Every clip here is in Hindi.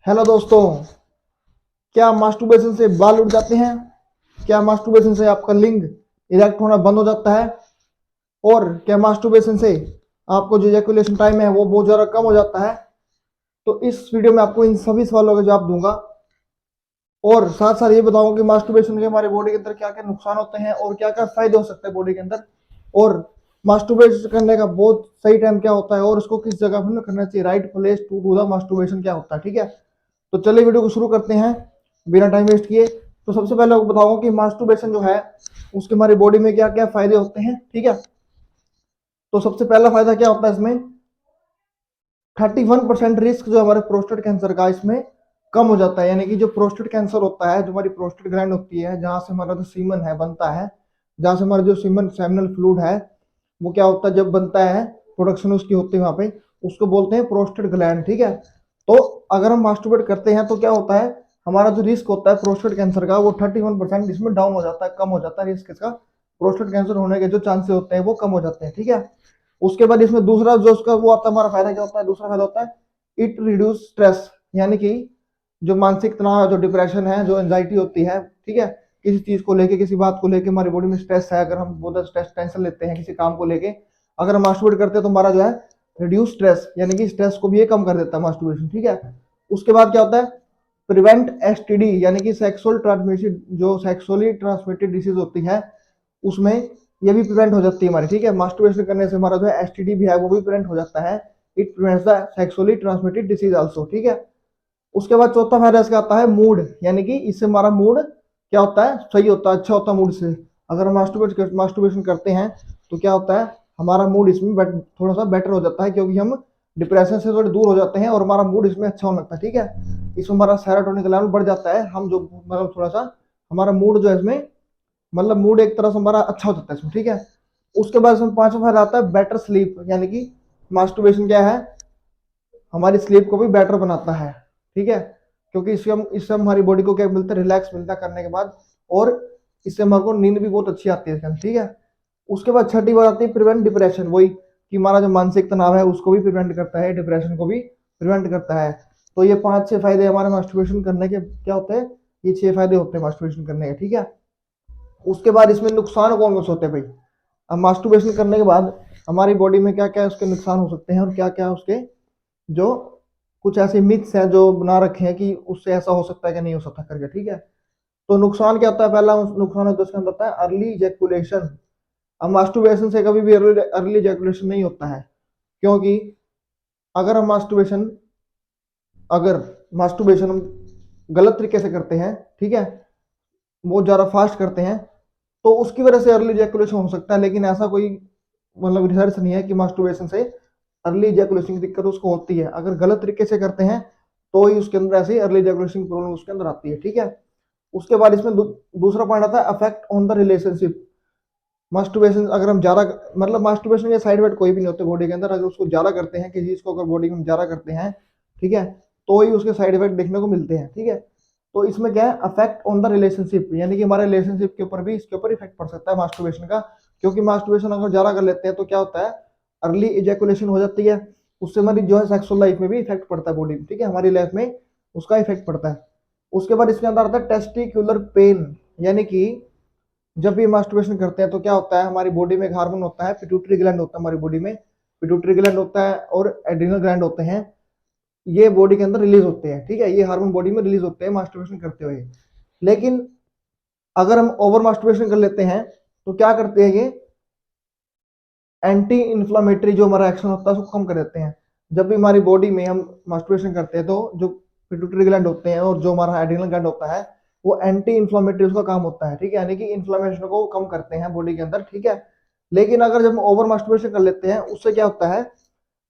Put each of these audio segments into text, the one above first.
हेलो दोस्तों, क्या मास्टरबेशन से बाल उड़ जाते हैं? क्या मास्टरबेशन से आपका लिंग इरेक्ट होना बंद हो जाता है? और क्या मास्टरबेशन से आपको जो इजैकुलेशन टाइम है वो बहुत ज़्यादा कम हो जाता है? तो इस वीडियो में आपको इन सभी सवालों का जवाब दूंगा और साथ साथ ये बताऊंगा कि मास्टरबेशन के हमारे बॉडी के अंदर क्या क्या नुकसान होते हैं और क्या क्या फायदे हो सकते हैं बॉडी के अंदर, और मास्टरबेशन करने का बहुत सही टाइम क्या होता है और उसको किस जगह पर करना चाहिए, right place to do the masturbation क्या होता है। ठीक है, तो चलिए वीडियो को शुरू करते हैं बिना टाइम वेस्ट किए। तो सबसे पहले आपको बताऊंगा कि मास्टरबेशन जो है उसके हमारी बॉडी में क्या क्या फायदे होते हैं। ठीक है, तो सबसे पहला फायदा क्या होता है इसमें, 31% रिस्क जो हमारे प्रोस्टेट कैंसर का इसमें कम हो जाता है। यानी कि जो प्रोस्टेट कैंसर होता है, जो हमारी प्रोस्टेट ग्लैंड होती है, जहां से हमारा जो सीमन है बनता है, जहां से हमारा जो सीमन सेमिनल फ्लूइड है वो क्या होता है जब बनता है, प्रोडक्शन उसकी होती है वहां पे, उसको बोलते हैं प्रोस्टेट ग्लैंड। ठीक है, तो अगर हम मास्टरबेट करते हैं तो क्या होता है, हमारा जो रिस्क होता है प्रोस्टेट कैंसर का वो 31% इसमें डाउन हो जाता है, कम हो जाता है रिस्क इसका। प्रोस्टेट कैंसर होने के जो चांसेस होते हैं वो कम हो जाते हैं। ठीक है, उसके बाद इसमें दूसरा जो उसका वो आता है, हमारा फायदा क्या होता है, दूसरा फायदा होता है इट रिड्यूस स्ट्रेस। यानी कि जो मानसिक तनाव है, जो डिप्रेशन है, जो एंजाइटी होती है, ठीक है, किसी चीज को लेके, किसी बात को लेके हमारी बॉडी में स्ट्रेस है, अगर हम बहुत स्ट्रेस टेंशन लेते हैं किसी काम को लेके, अगर हम मास्टरबेट करते हैं तो हमारा जो है रिड्यूस स्ट्रेस, यानी कि स्ट्रेस को भी ये कम कर देता है मास्टरबेशन। ठीक है, उसके बाद क्या होता है, प्रिवेंट एसटीडी, यानी कि सेक्सुअल ट्रांसमिशन, जो सेक्सुअली ट्रांसमिटेड डिसीज होती है उसमें ये भी प्रिवेंट हो जाती है हमारी। ठीक है, मास्टरबेशन करने से हमारा जो है एसटीडी भी है वो भी प्रिवेंट हो जाता है। It prevents the sexually transmitted disease also. ठीक है, उसके बाद चौथा फायदा इसका आता है मूड, यानी कि इससे हमारा मूड क्या होता है, सही होता है, अच्छा होता है मूड से। अगर हम मास्टरबेशन करते हैं तो क्या होता है, हमारा मूड इसमें थोड़ा सा बेटर हो जाता है, क्योंकि हम डिप्रेशन से थोड़े दूर हो जाते हैं और हमारा मूड इसमें अच्छा होने लगता है। ठीक है, इसमें हमारा सेरोटोनिन का लेवल बढ़ जाता है, हम जो मतलब थोड़ा सा हमारा मूड जो है इसमें, मतलब मूड एक तरह से हमारा अच्छा हो जाता है इसमें। ठीक है, उसके बाद इसमें पांचवा फायदा आता है बेटर स्लीप, यानी कि मास्टरबेशन क्या है, हमारी स्लीप को भी बेटर बनाता है। ठीक है, क्योंकि इससे हमारी बॉडी को क्या मिलता है, रिलैक्स मिलता है करने के बाद, और इससे हमारे को नींद भी बहुत अच्छी आती है। ठीक है, उसके बाद छठी बात आती है प्रिवेंट डिप्रेशन, वही कि हमारा जो मानसिक तनाव है उसको भी प्रिवेंट करता है, डिप्रेशन को भी प्रिवेंट करता है। तो ये पांच छह फायदे हमारे मास्टरबेशन करने के क्या होते हैं, ये छह फायदे होते हैं मास्टरबेशन करने के। ठीक है, उसके बाद इसमें नुकसान कौन कौन से होते हैं भाई, अब मास्टरबेशन करने के बाद हमारी बॉडी में क्या क्या उसके नुकसान हो सकते हैं और क्या क्या उसके जो कुछ ऐसे मिथ्स हैं जो बना रखे हैं कि उससे ऐसा हो सकता है कि नहीं हो सकता करके। ठीक है, तो नुकसान क्या होता है, पहला नुकसान है तो उसके अंदर होता है अर्ली इजैकुलेशन। अब मास्टरबेशन से कभी भी अर्ली इजैकुलेशन नहीं होता है, क्योंकि अगर हम मास्टरबेशन अगर मास्टरबेशन हम गलत तरीके से करते हैं, ठीक है, बहुत ज्यादा फास्ट करते हैं, तो उसकी वजह से अर्ली इजैकुलेशन हो सकता है। लेकिन ऐसा कोई मतलब रिसर्च नहीं है कि मास्टरबेशन से अर्ली इजैकुलेशन की दिक्कत उसको होती है। अगर गलत तरीके से करते हैं तो ही उसके अंदर ऐसी अर्ली इजैकुलेशन की प्रॉब्लम उसके अंदर आती है। ठीक है, उसके बाद इसमें दूसरा पॉइंट आता है affect on the relationship. Masturbation अगर हम ज्यादा, मतलब मास्टरबेशन के साइड इफेक्ट कोई भी नहीं होते बॉडी के अंदर, अगर उसको ज्यादा करते हैं किसी चीज को, अगर बॉडी में ज्यादा करते हैं, ठीक है, तो ही उसके साइड इफेक्ट देखने को मिलते हैं। ठीक है, तो इसमें क्या है, अफेक्ट ऑन द रिलेशनशिप, यानी कि हमारे रिलेशनशिप के ऊपर भी इसके ऊपर इफेक्ट पड़ सकता है मास्टरबेशन का। क्योंकि मास्टरबेशन अगर ज्यादा कर लेते हैं तो क्या होता है, अर्ली इजैकुलेशन हो जाती है, उससे हमारी जो है सेक्सुअल लाइफ में भी इफेक्ट पड़ता है बॉडी में। ठीक है, हमारी लाइफ में उसका इफेक्ट पड़ता है। उसके बाद इसके अंदर आता है टेस्टिकुलर पेन, यानी कि जब भी मास्टरबेशन करते हैं तो क्या होता है, हमारी बॉडी में एक हार्मोन होता है, पिट्यूटरी ग्लैंड होता है हमारी बॉडी में, पिट्यूटरी ग्लैंड होता है और एड्रिनल ग्लैंड होते हैं, ये बॉडी के अंदर रिलीज होते हैं। ठीक है, ये हार्मोन बॉडी में रिलीज होते हैं मास्टरबेशन करते हुए। लेकिन अगर हम ओवर मास्टरबेशन कर लेते हैं तो क्या करते हैं, ये एंटी इन्फ्लामेटरी जो हमारा एक्शन होता है उसको कम कर देते हैं। जब भी हमारी बॉडी में हम मास्टरबेशन करते हैं तो जो पिट्यूटरी ग्लैंड होते हैं और जो हमारा एड्रिनल ग्लैंड होता है वो एंटी इन्फ्लामेटरी उसका काम होता है। ठीक है, यानी कि इन्फ्लामेशन को कम करते हैं बॉडी के अंदर। ठीक है, लेकिन अगर जब हम ओवर मास्टरबेशन कर लेते हैं उससे क्या होता है,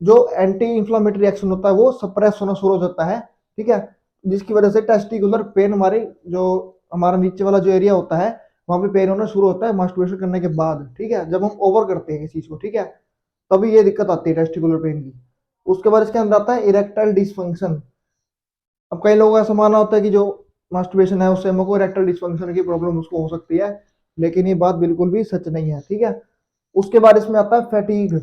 जो एंटी इन्फ्लामेटरी एक्शन होता है वो सप्रेस होना शुरू हो जाता है। ठीक है, जिसकी वजह से टेस्टिकुलर पेन, हमारी जो हमारा नीचे वाला जो एरिया होता है वहां पे पेन होना शुरू होता है मास्टरबेशन करने के बाद। ठीक है, जब हम ओवर करते हैं इस चीज को, ठीक है, तभी ये दिक्कत आती है टेस्टिकुलर पेन की। उसके बाद इसके अंदर आता है इरेक्टाइल डिसफंक्शन। अब कई लोगों का ऐसा मानना होता है कि जो मास्टरबेशन है उससे हमको इरेक्टाइल डिसफंक्शन की प्रॉब्लम उसको हो सकती है, लेकिन ये बात बिल्कुल भी सच नहीं है। ठीक है, उसके बाद इसमें आता है फैटीग,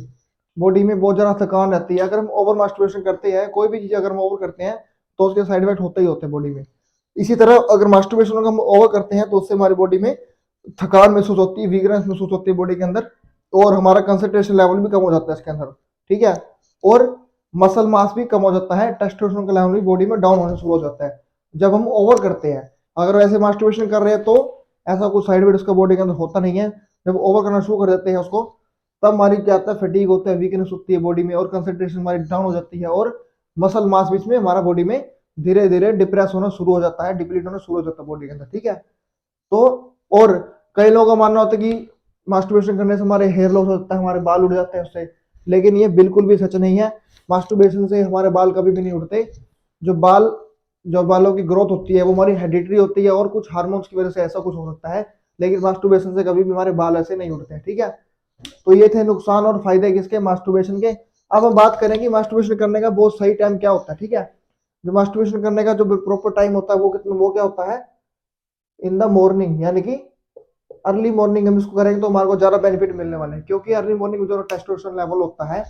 बॉडी में बहुत ज्यादा थकान रहती है। अगर हम ओवर मास्टरबेशन करते हैं, कोई भी चीज अगर हम ओवर करते हैं तो उसके साइड इफेक्ट होते ही होते हैं बॉडी में। इसी तरह अगर मास्टरबेशन को हम ओवर करते हैं तो उससे हमारी बॉडी में थकान महसूस होती है, वीकनेस महसूस होती है बॉडी के अंदर, और हमारा कंसंट्रेशन लेवल भी कम हो जाता है इसके अंदर, ठीक है। और मसल मास भी कम हो जाता है, टेस्टोस्टेरोन का लेवल भी बॉडी में डाउन होने शुरू हो जाता है जब हम ओवर करते हैं। अगर वैसे मास्टरबेशन कर रहे हैं तो ऐसा कुछ साइड इफेक्ट उसका बॉडी के अंदर होता नहीं है। जब ओवर करना शुरू कर देते हैं उसको, तब हमारी क्या होता है, फटीग होता है, वीकनेस होती है बॉडी में, और कंसंट्रेशन हमारी डाउन हो जाती है, और मसल मास बीच में हमारा बॉडी में धीरे धीरे डिप्रेस होना शुरू हो जाता है, डिप्लीट होना शुरू हो जाता है बॉडी के अंदर, ठीक है। तो और कई लोगों का मानना होता है कि मास्टरबेशन करने से हमारे हेयर लॉस हो जाता है, हमारे बाल उड़ जाते हैं उससे, लेकिन ये बिल्कुल भी सच नहीं है। मास्टरबेशन से हमारे बाल कभी भी नहीं उड़ते। जो बालों की ग्रोथ होती है वो हमारी हेरिडिटरी होती है, और कुछ हार्मोन्स की वजह से ऐसा कुछ हो सकता है, लेकिन मास्टरबेशन से कभी भी हमारे बाल ऐसे नहीं उड़ते हैं, ठीक है। तो ये थे नुकसान और फायदे किसके, मास्टरबेशन के। अब हम बात करेंगे मास्टरबेशन करने का बहुत सही टाइम क्या होता है, ठीक है। जो मास्टरबेशन करने का जो प्रॉपर टाइम होता है वो क्या होता है, इन द मॉर्निंग, यानी कि अर्ली मॉर्निंग हम इसको करेंगे तो हमारे को ज्यादा बेनिफिट मिलने वाले हैं, क्योंकि अर्ली मॉर्निंग में जो टेस्टोस्टेरोन लेवल होता है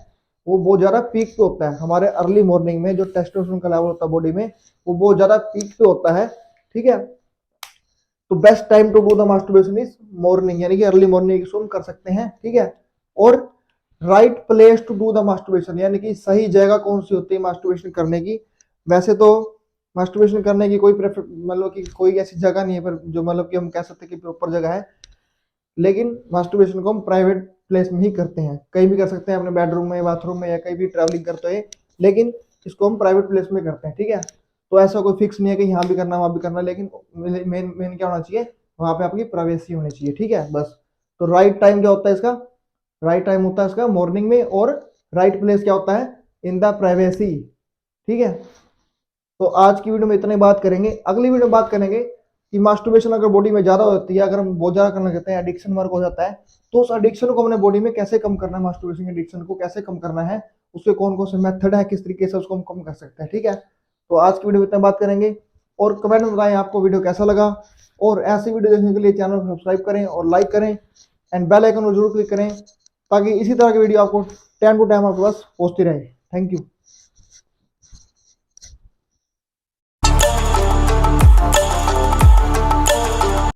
वो बहुत ज्यादा पीक पे होता है। हमारे अर्ली मॉर्निंग में जो टेस्टोस्टेरोन का लेवल होता है बॉडी में, वो बहुत ज्यादा पीक पे होता है, ठीक है। तो best time to do the masturbation is morning, यानी कि अर्ली मॉर्निंग इसको हम कर सकते हैं, ठीक है। और right place to do the masturbation, यानी कि सही जगह कौन सी होती है मास्टरबेशन करने की। वैसे तो मास्टरबेशन करने की कोई प्रेफर मतलब कि कोई ऐसी जगह नहीं है पर जो मतलब कि हम कह सकते हैं कि प्रॉपर जगह है, लेकिन मास्टरबेशन को हम प्राइवेट प्लेस में ही करते हैं, कहीं भी कर सकते हैं, अपने बेडरूम में, बाथरूम में, या कहीं भी ट्रैवलिंग करते हैं, लेकिन इसको हम प्राइवेट प्लेस में करते हैं, ठीक है। तो ऐसा कोई फिक्स नहीं है कि यहाँ भी करना वहाँ भी करना, लेकिन मेन मेन क्या होना चाहिए, वहाँ पे आपकी प्राइवेसी होनी चाहिए, ठीक है, बस। तो राइट टाइम क्या होता है इसका, राइट टाइम होता है इसका मॉर्निंग में, और राइट प्लेस क्या होता है, इन द प्राइवेसी, ठीक है। तो आज की वीडियो में इतनी बात करेंगे। अगली वीडियो में बात करेंगे कि मास्टरबेशन अगर बॉडी में ज्यादा होती है, अगर हम बहुत ज्यादा करना चाहते हैं, एडिक्शन वर्क हो जाता है, तो उस एडिक्शन को अपने बॉडी में कैसे कम करना है, मास्टरबेशन के एडिक्शन को कैसे कम करना है, उसके कौन कौन से मेथड है, किस तरीके से उसको हम कम कर सकते हैं, ठीक है। तो आज की वीडियो में इतना बात करेंगे, और कमेंट में बताएं आपको वीडियो कैसा लगा, और ऐसी वीडियो देखने के लिए चैनल को सब्सक्राइब करें और लाइक करें, एंड बेल आइकन को जरूर क्लिक करें, ताकि इसी तरह की वीडियो आपको टाइम टू टाइम आपके पास पहुंचती रहे। Thank you.